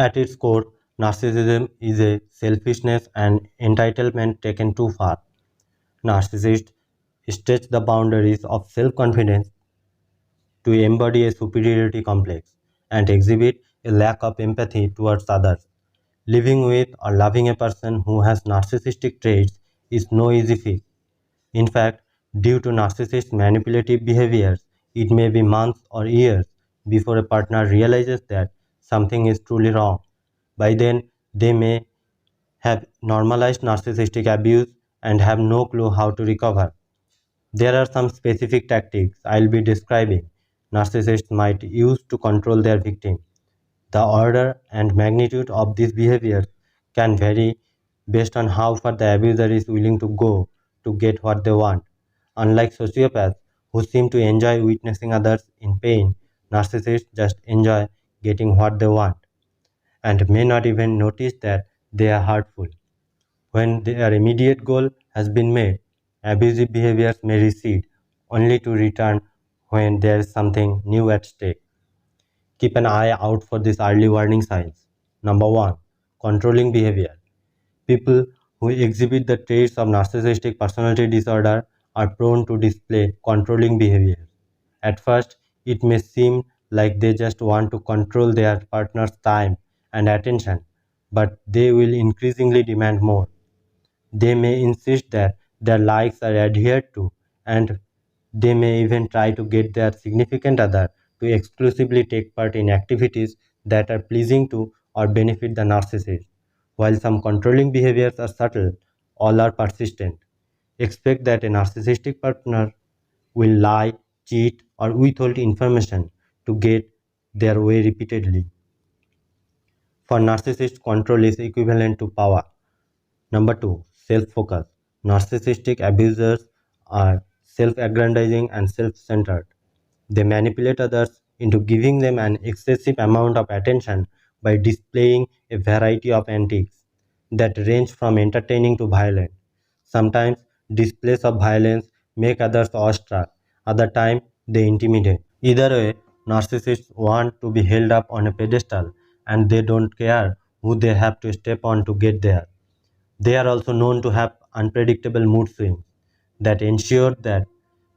At its core, narcissism is a selfishness and entitlement taken too far. Narcissists stretch the boundaries of self-confidence to embody a superiority complex and exhibit a lack of empathy towards others. Living with or loving a person who has narcissistic traits is no easy feat. In fact, due to narcissist manipulative behaviors, it may be months or years before a partner realizes that something is truly wrong. By then, they may have normalized narcissistic abuse and have no clue how to recover. There are some specific tactics I'll be describing narcissists might use to control their victim. The order and magnitude of these behaviors can vary based on how far the abuser is willing to go to get what they want. Unlike sociopaths who seem to enjoy witnessing others in pain, narcissists just enjoy getting what they want and may not even notice that they are hurtful. When their immediate goal has been met, abusive behaviors may recede, only to return when there is something new at stake. Keep an eye out for these early warning signs. Number 1. Controlling behavior. People who exhibit the traits of narcissistic personality disorder are prone to display controlling behavior. At first, it may seem like they just want to control their partner's time and attention, but they will increasingly demand more. They may insist that their likes are adhered to, and they may even try to get their significant other to exclusively take part in activities that are pleasing to or benefit the narcissist. While some controlling behaviors are subtle, all are persistent. Expect that a narcissistic partner will lie, cheat, or withhold information to get their way repeatedly. For narcissists, control is equivalent to power. Number 2. Self-focus. Narcissistic abusers are self-aggrandizing and self-centered. They manipulate others into giving them an excessive amount of attention by displaying a variety of antics that range from entertaining to violent. Sometimes displays of violence make others awestruck, other times they intimidate. Either way, narcissists want to be held up on a pedestal and they don't care who they have to step on to get there. They are also known to have unpredictable mood swings that ensure that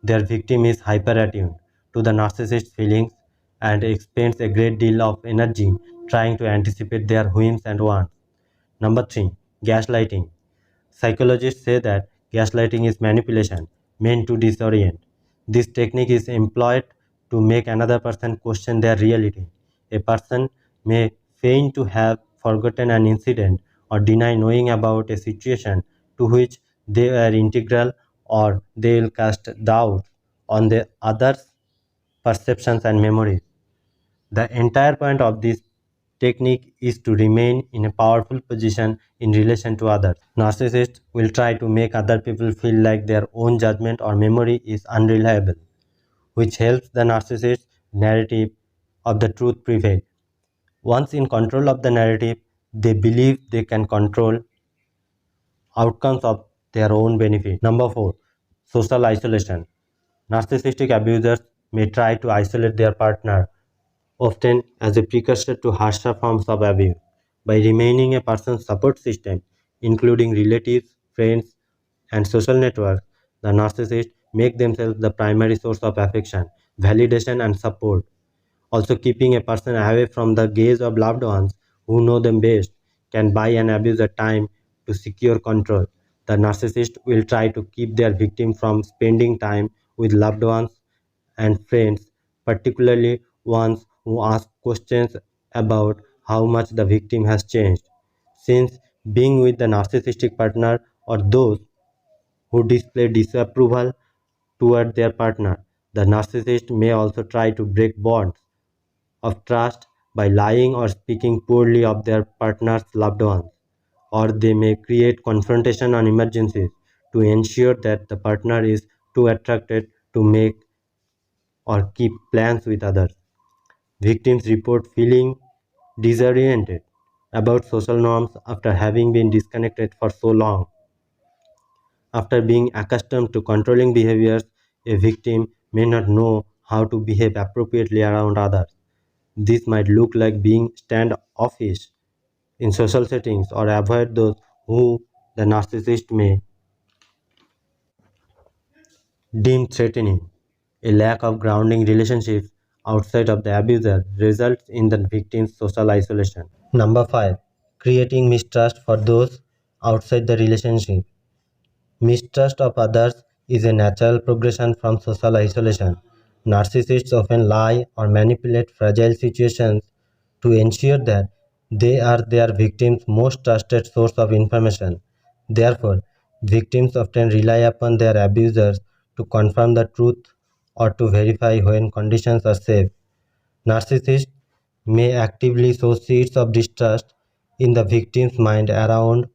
their victim is hyperattuned to the narcissist's feelings and expends a great deal of energy trying to anticipate their whims and wants. Number 3. Gaslighting. Psychologists say that gaslighting is manipulation meant to disorient. This technique is employed to make another person question their reality. A person may feign to have forgotten an incident or deny knowing about a situation to which they are integral, or they will cast doubt on the other's perceptions and memories. The entire point of this technique is to remain in a powerful position in relation to others. Narcissists will try to make other people feel like their own judgment or memory is unreliable, which helps the narcissist's narrative of the truth prevail. Once in control of the narrative, they believe they can control outcomes of their own benefit. Number 4. Social isolation. Narcissistic abusers may try to isolate their partner, often as a precursor to harsher forms of abuse, by remaining a person's support system, including relatives, friends, and social networks. The narcissists make themselves the primary source of affection, validation, and support. Also, keeping a person away from the gaze of loved ones who know them best can buy an abuser time to secure control. The narcissist will try to keep their victim from spending time with loved ones and friends, particularly ones who ask questions about how much the victim has changed. Since being with the narcissistic partner or those who display disapproval toward their partner, the narcissist may also try to break bonds of trust by lying or speaking poorly of their partner's loved ones, or they may create confrontation on emergencies to ensure that the partner is too attracted to make or keep plans with others. Victims report feeling disoriented about social norms after having been disconnected for so long. After being accustomed to controlling behaviors, a victim may not know how to behave appropriately around others. This might look like being standoffish in social settings or avoid those who the narcissist may deem threatening. A lack of grounding relationships outside of the abuser results in the victim's social isolation. Number 5. Creating mistrust for those outside the relationship. Mistrust of others is a natural progression from social isolation. Narcissists often lie or manipulate fragile situations to ensure that they are their victims' most trusted source of information. Therefore, victims often rely upon their abusers to confirm the truth or to verify when conditions are safe. Narcissists may actively sow seeds of distrust in the victim's mind around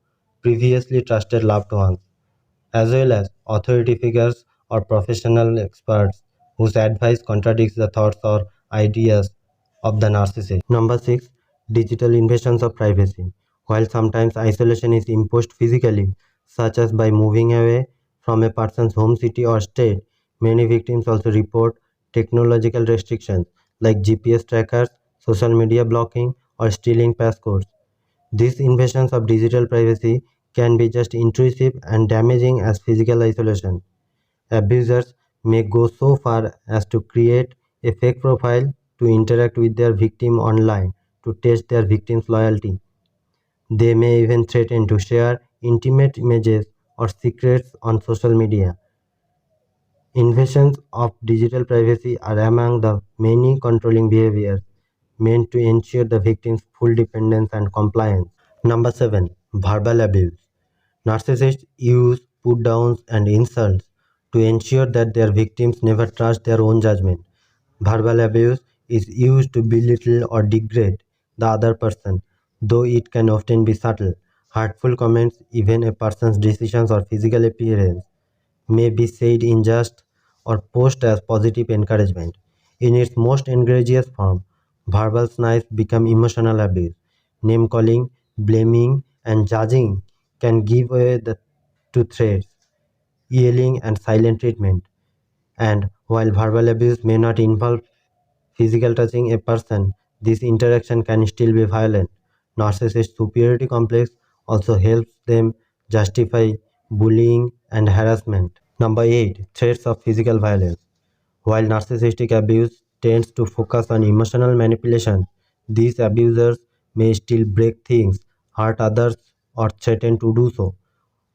previously trusted loved ones, as well as authority figures or professional experts whose advice contradicts the thoughts or ideas of the narcissist. Number 6. Digital invasions of privacy. While sometimes isolation is imposed physically, such as by moving away from a person's home city or state, many victims also report technological restrictions like GPS trackers, social media blocking, or stealing passcodes. These invasions of digital privacy can be just intrusive and damaging as physical isolation. Abusers may go so far as to create a fake profile to interact with their victim online to test their victim's loyalty. They may even threaten to share intimate images or secrets on social media. Invasions of digital privacy are among the many controlling behaviors meant to ensure the victim's full dependence and compliance. Number 7. Verbal abuse. Narcissists use put downs and insults to ensure that their victims never trust their own judgment. Verbal abuse is used to belittle or degrade the other person, though it can often be subtle. Hurtful comments, even a person's decisions or physical appearance, may be said in jest or posed as positive encouragement. In its most egregious form, verbal snipes become emotional abuse. Name calling, blaming, and judging can give way to threats, yelling, and silent treatment. And while verbal abuse may not involve physical touching a person, this interaction can still be violent. Narcissist superiority complex also helps them justify bullying and harassment. Number 8. Threats of physical violence. While narcissistic abuse tends to focus on emotional manipulation, these abusers may still break things, hurt others, or threaten to do so,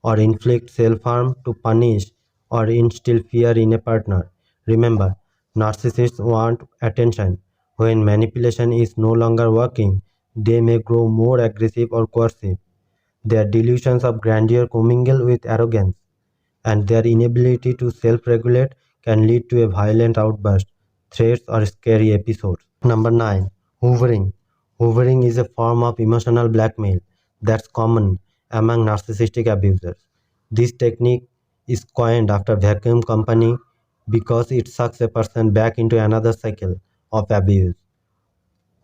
or inflict self harm to punish or instill fear in a partner. Remember, narcissists want attention. When manipulation is no longer working, they may grow more aggressive or coercive. Their delusions of grandeur commingle with arrogance, and their inability to self regulate can lead to a violent outburst, threats, or scary episodes. Number 9. Hoovering. Hoovering is a form of emotional blackmail that's common among narcissistic abusers. This technique is coined after vacuum company because it sucks a person back into another cycle of abuse.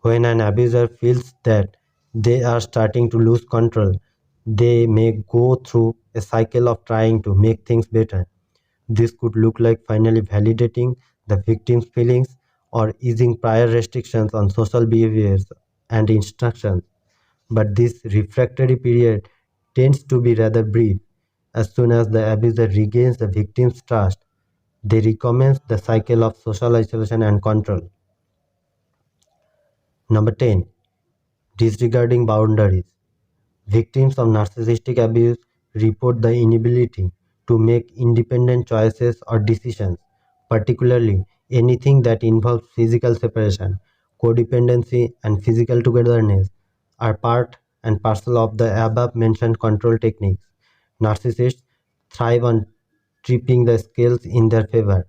When an abuser feels that they are starting to lose control, they may go through a cycle of trying to make things better. This could look like finally validating the victim's feelings or easing prior restrictions on social behaviors and instructions. But this refractory period tends to be rather brief. As soon as the abuser regains the victim's trust, they recommence the cycle of social isolation and control. Number 10. Disregarding boundaries. Victims of narcissistic abuse report the inability to make independent choices or decisions, particularly anything that involves physical separation. Codependency and physical togetherness are part and parcel of the above mentioned control techniques. Narcissists thrive on tripping the scales in their favor,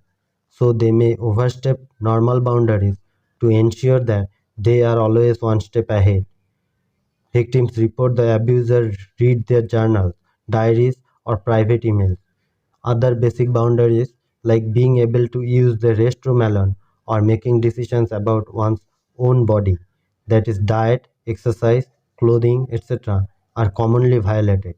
so they may overstep normal boundaries to ensure that they are always one step ahead. Victims report the abuser read their journals, diaries, or private emails. Other basic boundaries, like being able to use the restroom alone or making decisions about one's own body, that is, diet, exercise, clothing, etc., are commonly violated.